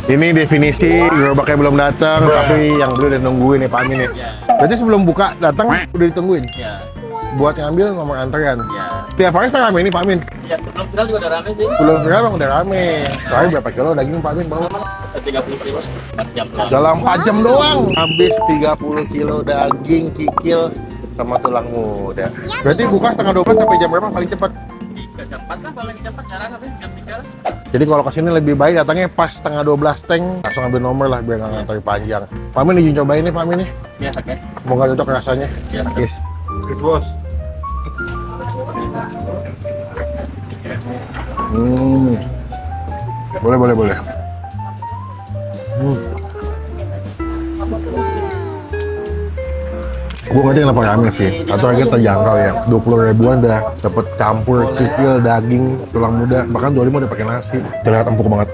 Ini definisi gerobaknya belum datang, tapi yang beli udah nungguin nih Pak Amin nih. Berarti sebelum buka datang udah ditungguin. Ya. Buat ngambil nomor antrean. Ya. Tiap hari saya rame ini Pak Amin. Ya, sebelum viral juga udah rame sih. Belum viral bang udah rame. Soalnya berapa kilo daging Pak Amin bawa? 30 kilo. 4 jam doang. Dalam 4 jam doang habis 30 kilo daging kikil sama tulang muda. Berarti buka setengah 12 sampai jam berapa paling cepat? 3 jam 4 lah paling cepat, jarang habis jam 3 lah. Jadi kalau kesini lebih baik datangnya pas setengah 12 teng, langsung ambil nomor lah biar nggak ngantri panjang. Pak Amin izin cobain nih Pak Amin nih. Biasa kan? Mau nggak cocok rasanya? Biasa. Yes. Bos. Boleh. Gue ngerti kenapa rame sih. Satu harga terjangkau ya. 20 ribuan udah dapet campur kikil, daging, tulang muda. Bahkan 25 udah pakai nasi. Terlihat empuk banget.